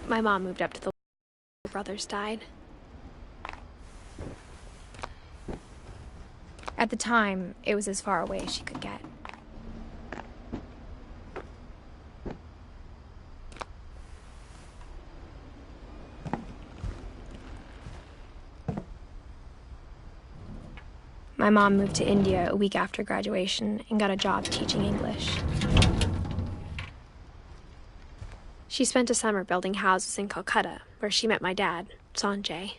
My mom moved up to the her brothers died. At the time, it was as far away as she could get. My mom moved to India a week after graduation and got a job teaching English. She spent a summer building houses in Calcutta, where she met my dad, Sanjay.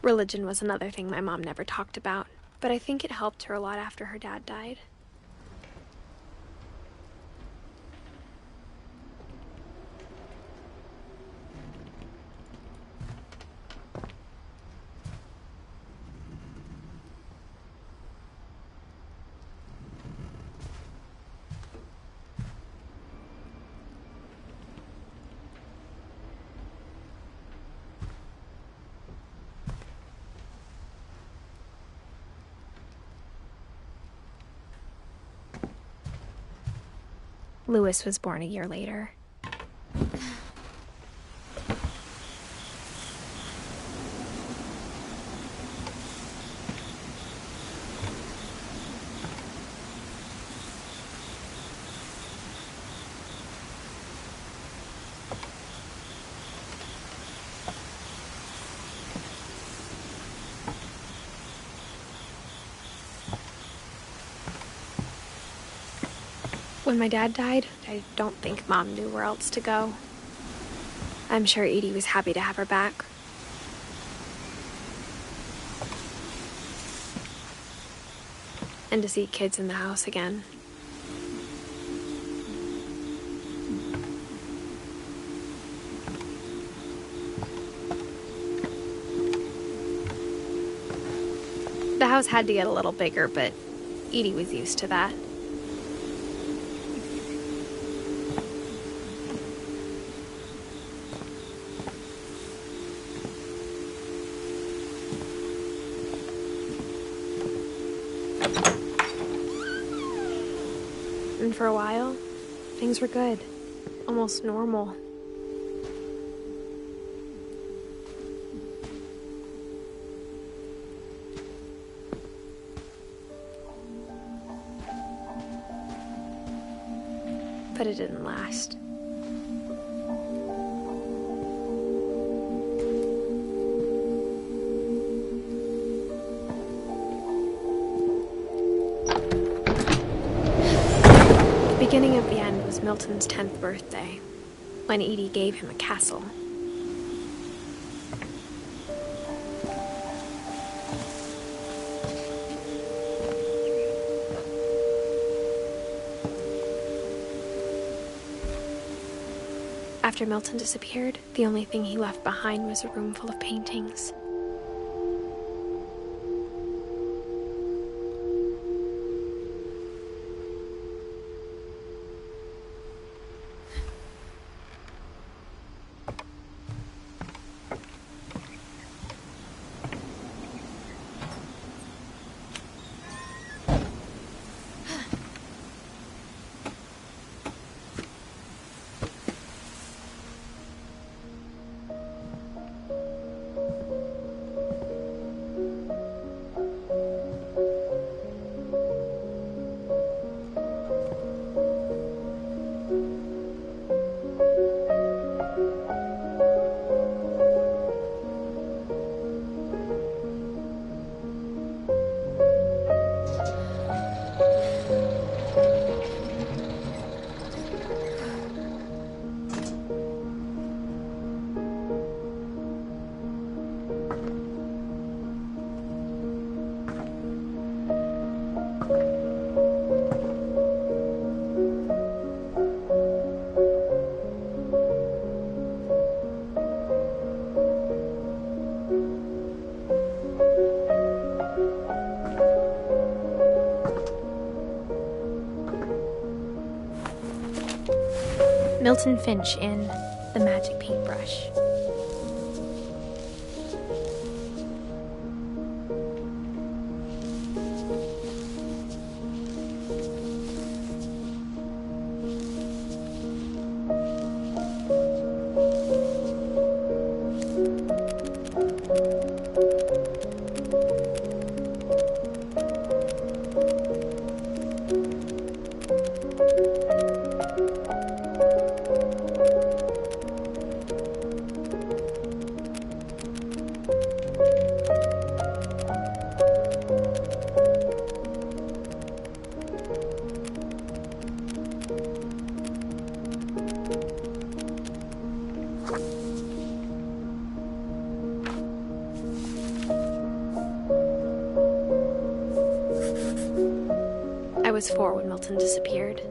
Religion was another thing my mom never talked about, but I think it helped her a lot after her dad died. Louis was born a year later. When my dad died, I don't think Mom knew where else to go. I'm sure Edie was happy to have her back. And to see kids in the house again. The house had to get a little bigger, but Edie was used to that. And for a while, things were good. Almost normal. But it didn't last. The beginning of the end was Milton's 10th birthday, when Edie gave him a castle. After Milton disappeared, the only thing he left behind was a room full of paintings. Milton Finch in The Magic Paintbrush. I was 4 when Milton disappeared.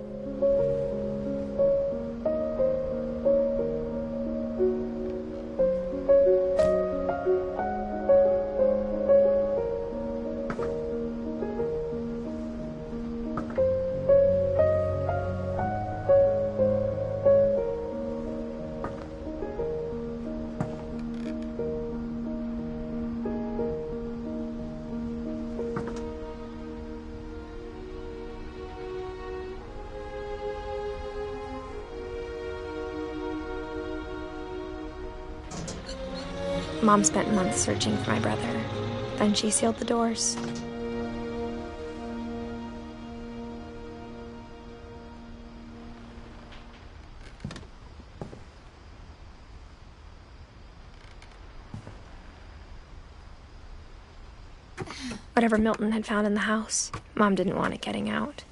Mom spent months searching for my brother. Then she sealed the doors. Whatever Milton had found in the house, Mom didn't want it getting out.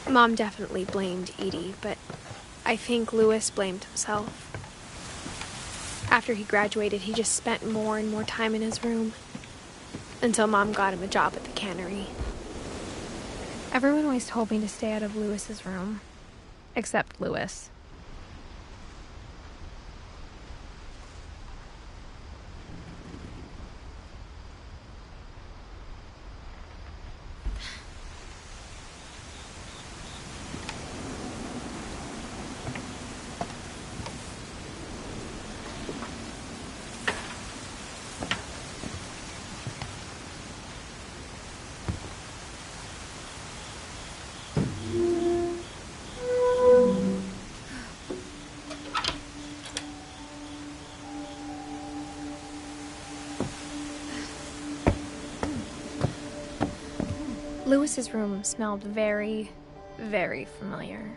Mom definitely blamed Edie, but I think Louis blamed himself. After he graduated, he just spent more and more time in his room, until Mom got him a job at the cannery. Everyone always told me to stay out of Louis's room, except Louis. Louis's room smelled very, very familiar.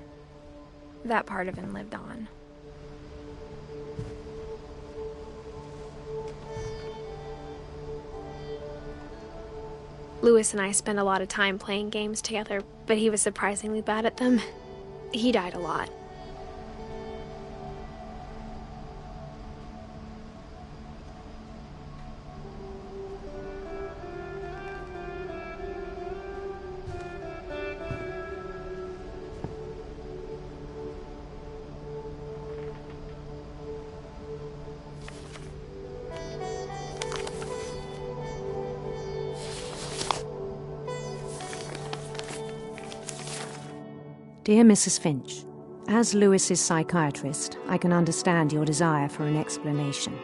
That part of him lived on. Louis and I spent a lot of time playing games together, but he was surprisingly bad at them. He died a lot. Dear Mrs. Finch, as Louis's psychiatrist, I can understand your desire for an explanation.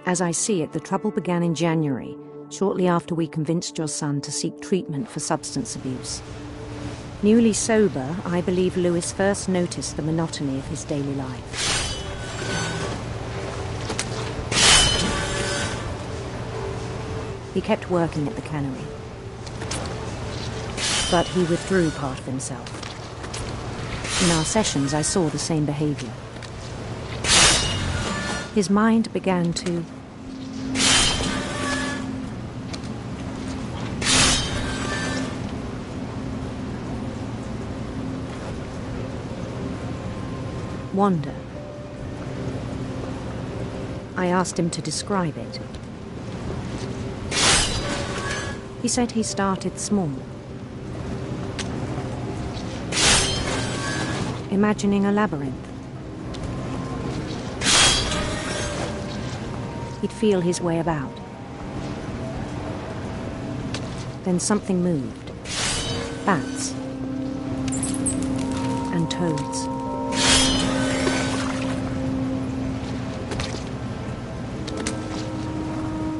As I see it, the trouble began in January, shortly after we convinced your son to seek treatment for substance abuse. Newly sober, I believe Louis first noticed the monotony of his daily life. He kept working at the cannery, but he withdrew part of himself. In our sessions, I saw the same behavior. His mind began to wonder. I asked him to describe it. He said he started small, imagining a labyrinth. He'd feel his way about. Then something moved. Bats and toads.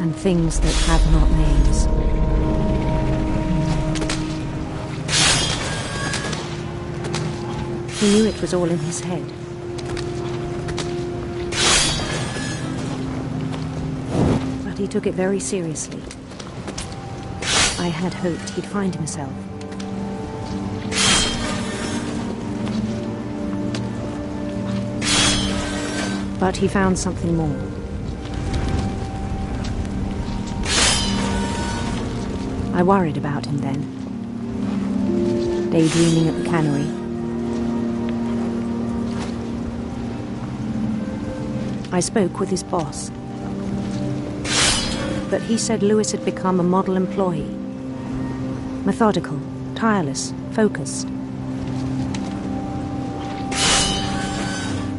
And things that have not names. He knew it was all in his head. But he took it very seriously. I had hoped he'd find himself. But he found something more. I worried about him then, daydreaming at the cannery. I spoke with his boss, but he said Lewis had become a model employee. Methodical, tireless, focused.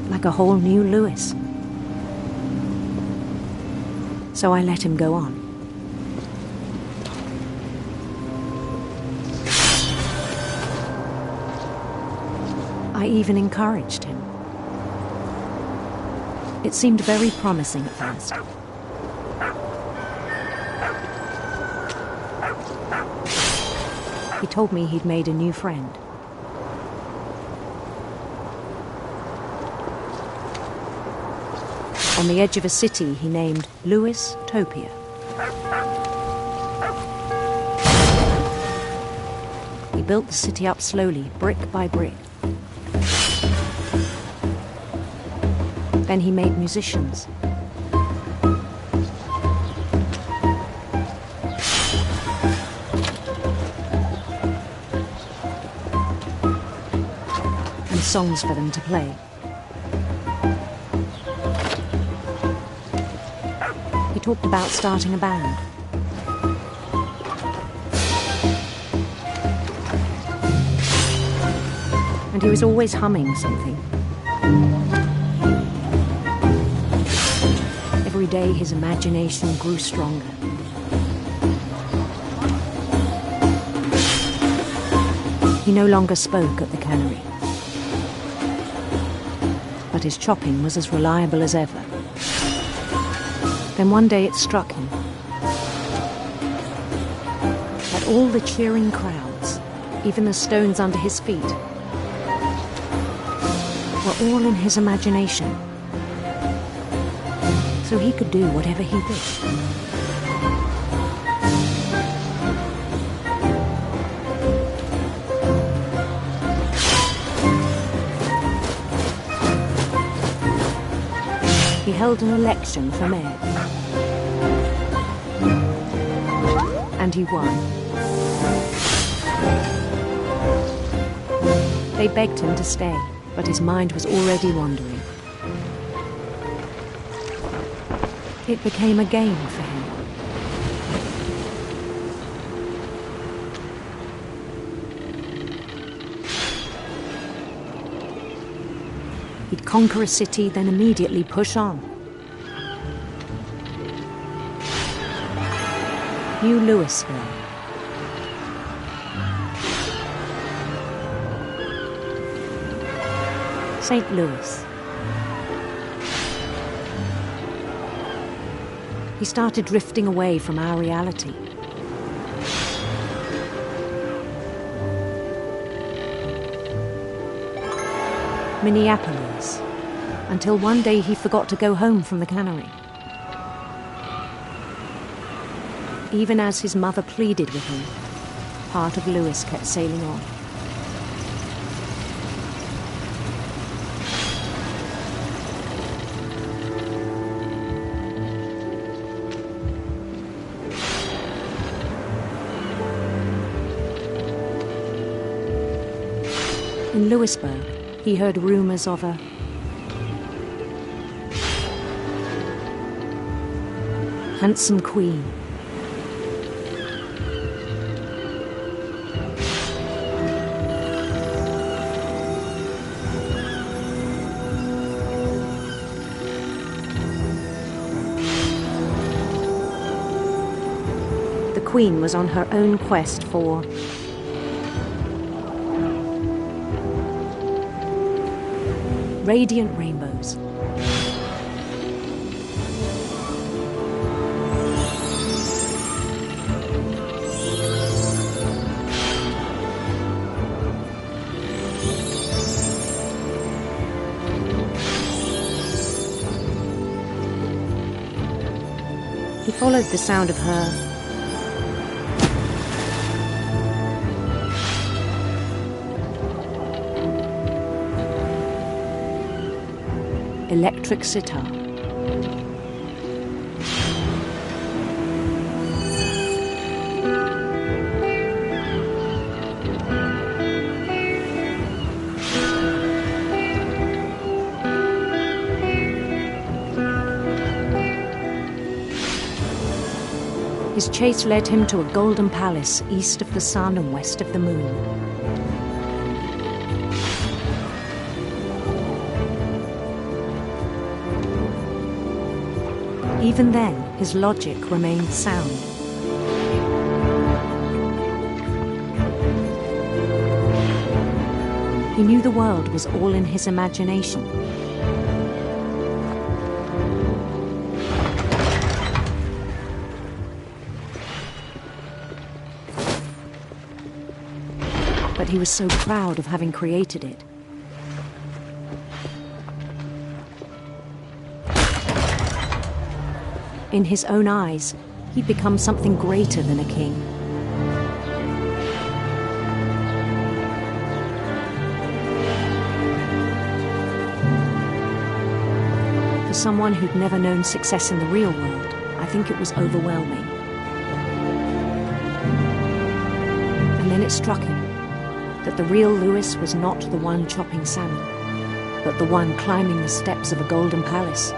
Like a whole new Lewis. So I let him go on. I even encouraged him. It seemed very promising at first. He told me he'd made a new friend. On the edge of a city he named Lewis Topia. He built the city up slowly, brick by brick. Then he made musicians. And songs for them to play. He talked about starting a band. And he was always humming something. Every day his imagination grew stronger. He no longer spoke at the cannery. But his chopping was as reliable as ever. Then one day it struck him that all the cheering crowds, even the stones under his feet, were all in his imagination. So he could do whatever he wished. He held an election for mayor. And he won. They begged him to stay, but his mind was already wandering. It became a game for him. He'd conquer a city, then immediately push on. New Louisville. St. Louis. He started drifting away from our reality. Minneapolis, until one day he forgot to go home from the cannery. Even as his mother pleaded with him, part of Lewis kept sailing on. In Louisburg, he heard rumors of a Handsome queen. The queen was on her own quest for radiant rainbows. He followed the sound of her electric sitar. His chase led him to a golden palace east of the sun and west of the moon. Even then, his logic remained sound. He knew the world was all in his imagination. But he was so proud of having created it. In his own eyes, he'd become something greater than a king. For someone who'd never known success in the real world, I think it was overwhelming. And then it struck him that the real Lewis was not the one chopping salmon, but the one climbing the steps of a golden palace.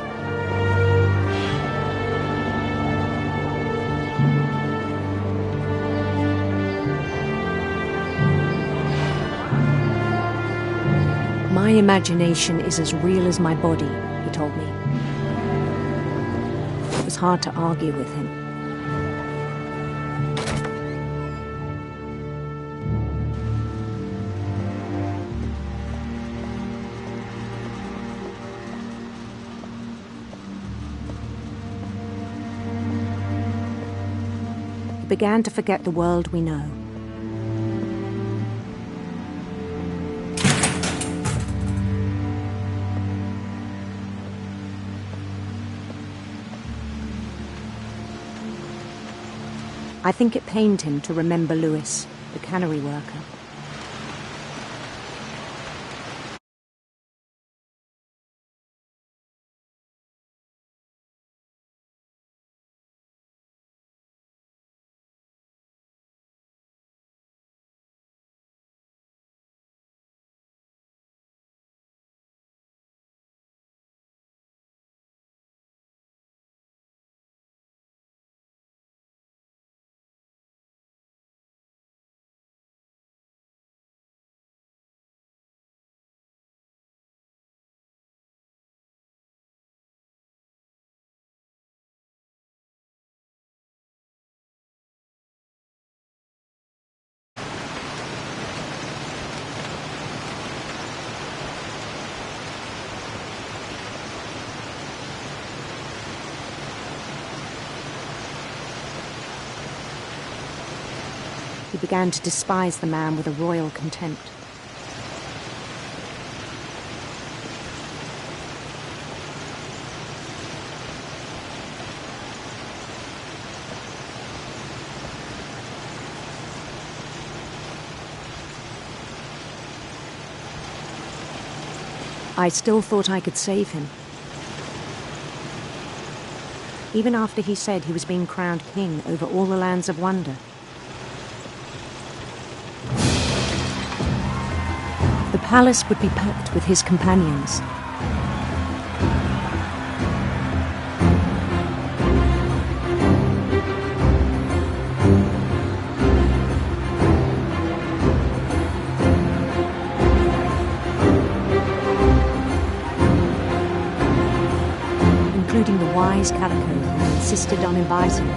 My imagination is as real as my body, he told me. It was hard to argue with him. He began to forget the world we know. I think it pained him to remember Lewis, the cannery worker. He began to despise the man with a royal contempt. I still thought I could save him. Even after he said he was being crowned king over all the lands of wonder. The palace would be packed with his companions. his calico and insisted on inviting me.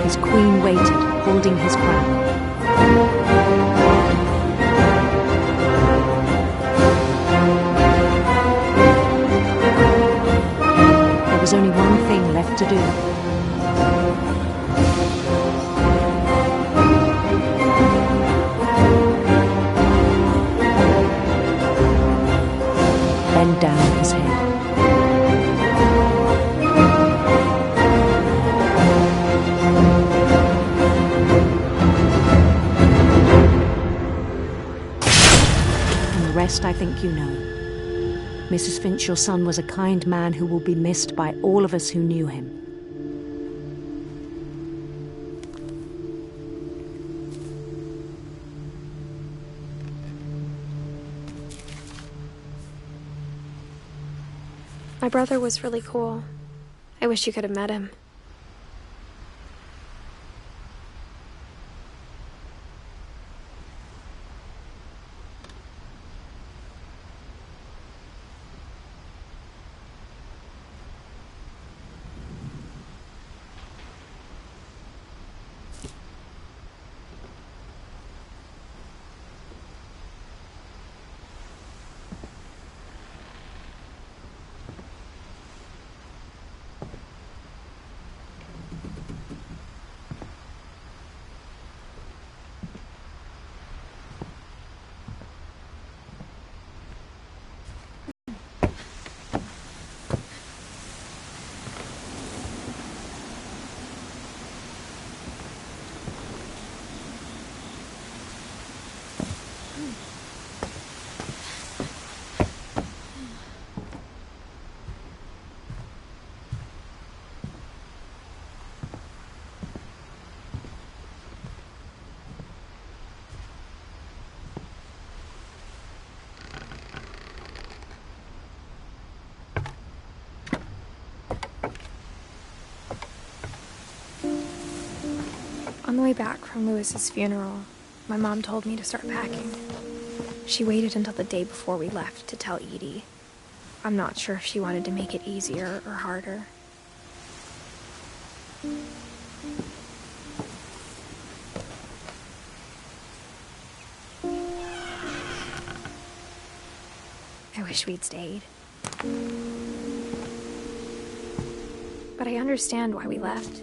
His queen waited, holding his crown. There was only one thing left to do. Bend down his head. The rest I think you know. Mrs. Finch, your son was a kind man who will be missed by all of us who knew him. My brother was really cool. I wish you could have met him. On the way back from Lewis's funeral, my mom told me to start packing. She waited until the day before we left to tell Edie. I'm not sure if she wanted to make it easier or harder. I wish we'd stayed. But I understand why we left.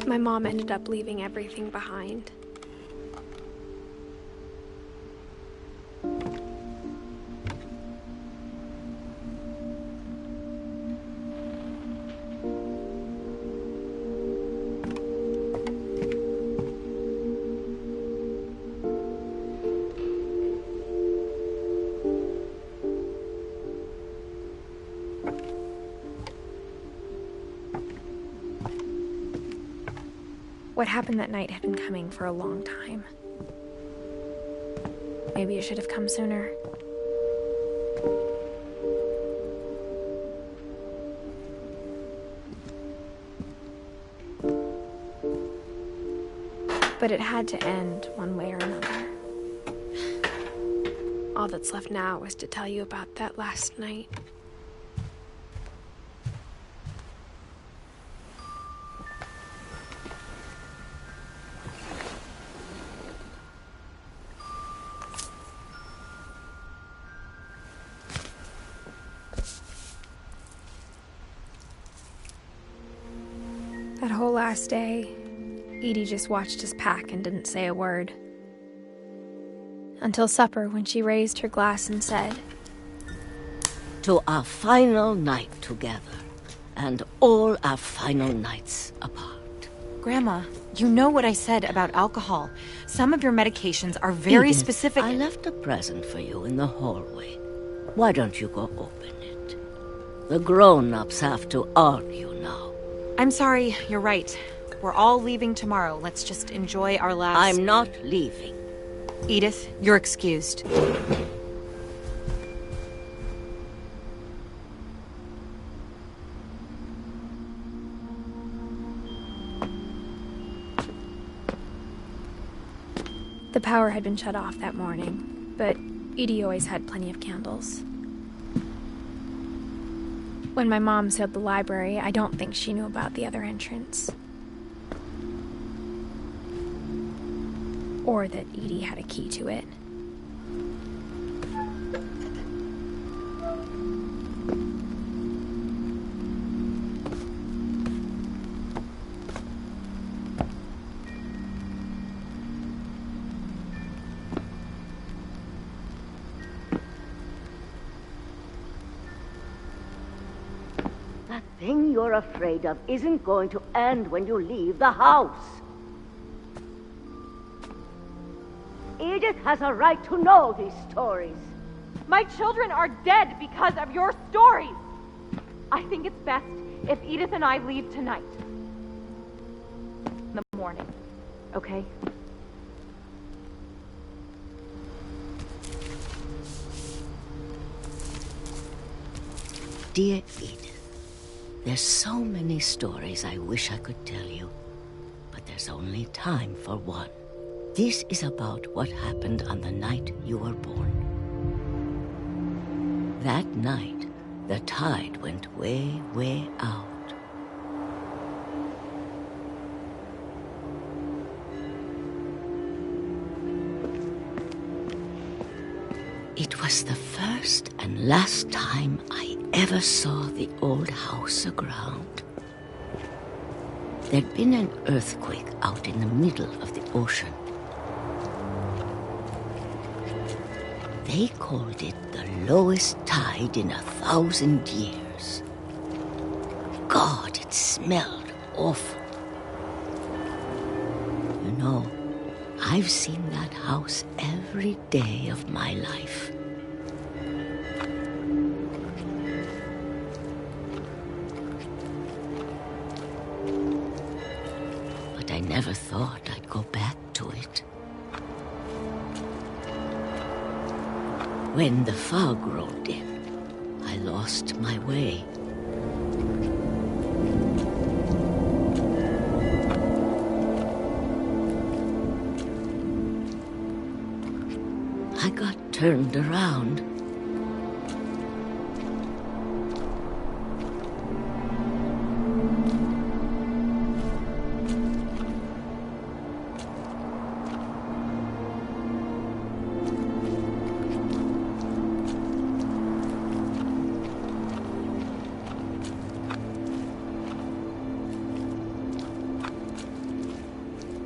My mom ended up leaving everything behind. What happened that night had been coming for a long time. Maybe it should have come sooner. But it had to end one way or another. All that's left now is to tell you about that last night. That whole last day, Edie just watched us pack and didn't say a word. Until supper, when she raised her glass and said, "To our final night together, and all our final nights apart." Grandma, You know what I said about alcohol. Some of your medications are very Edith, specific. I left a present for you in the hallway. Why don't you go open it? The grown-ups have to argue now. I'm sorry, you're right. We're all leaving tomorrow. Let's just enjoy our last... I'm not leaving. Edith, you're excused. The power had been shut off that morning, but Edie always had plenty of candles. When my mom sealed the library, I don't think she knew about the other entrance. Or that Edie had a key to it. That thing you're afraid of isn't going to end when you leave the house. Edith has a right to know these stories. My children are dead because of your stories. I think it's best if Edith and I leave tonight. In the morning, okay? Dear Edith, there's so many stories I wish I could tell you, but there's only time for one. This is about what happened on the night you were born. That night, the tide went way, way out. It was the first and last time I ever saw the old house aground. There'd been an earthquake out in the middle of the ocean. They called it the lowest tide in 1,000 years. God, it smelled awful. You know, I've seen that house every day of my life. But I never thought I'd go back to it. When the fog rolled in, I lost my way. I got turned around.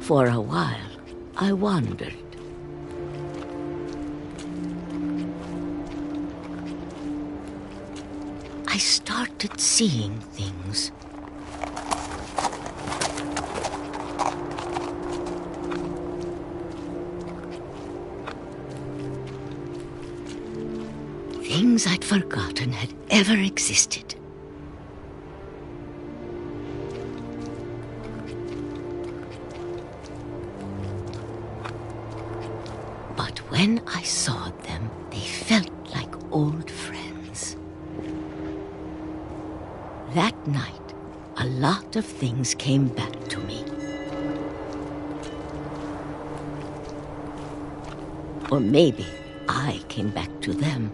For a while, I wandered. I started seeing things. Things I'd forgotten had ever existed. But when I saw them, they felt like old friends. That night, a lot of things came back to me. Or maybe I came back to them.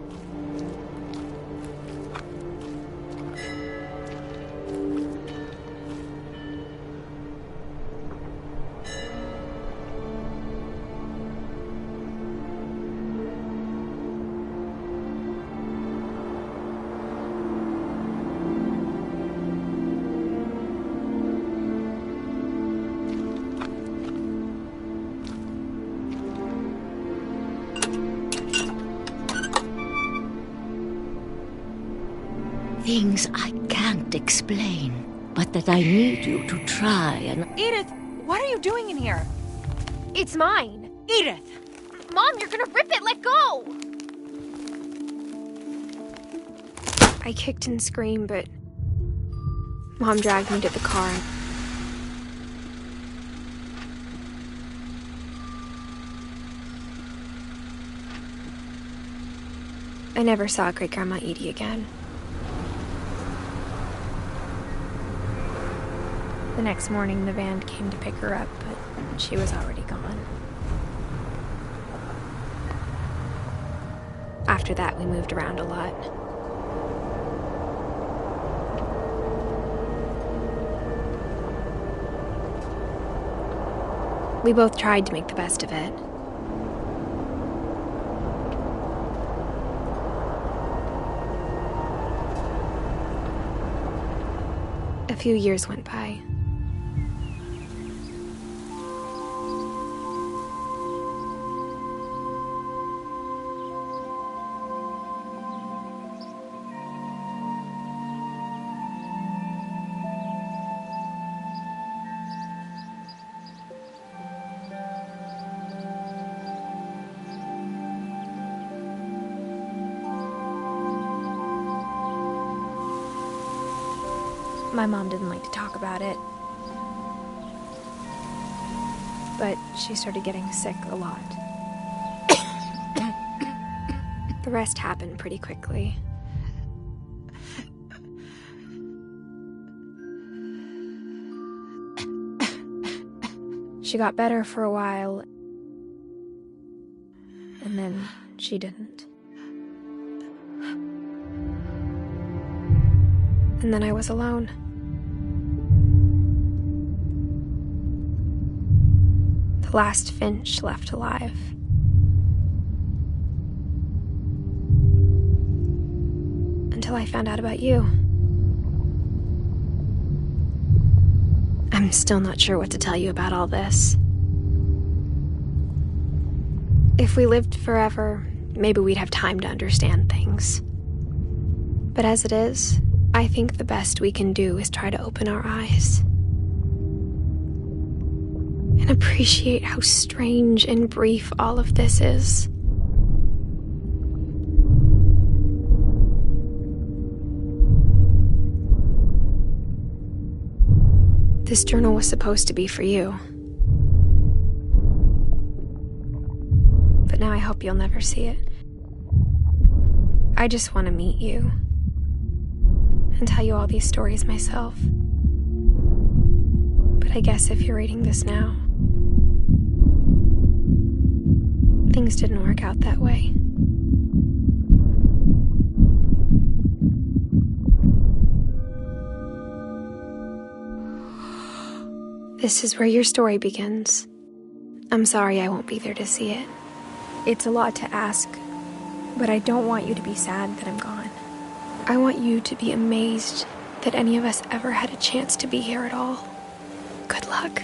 Things I can't explain, but that I need you to try and... Edith, What are you doing in here? It's mine. Edith! Mom, you're gonna rip it! Let go! I kicked and screamed, but Mom dragged me to the car. I never saw Great-Grandma Edie again. The next morning, the van came to pick her up, but she was already gone. After that, we moved around a lot. We both tried to make the best of it. A few years went by. My mom didn't like to talk about it, but she started getting sick a lot. The rest happened pretty quickly. She got better for a while, and then she didn't. And then I was alone. The last Finch left alive. Until I found out about you. I'm still not sure what to tell you about all this. If we lived forever, maybe we'd have time to understand things. But as it is, I think the best we can do is try to open our eyes and appreciate how strange and brief all of this is. This journal was supposed to be for you. But now I hope you'll never see it. I just want to meet you and tell you all these stories myself. But I guess if you're reading this now, things didn't work out that way. This is where your story begins. I'm sorry I won't be there to see it. It's a lot to ask, but I don't want you to be sad that I'm gone. I want you to be amazed that any of us ever had a chance to be here at all. Good luck.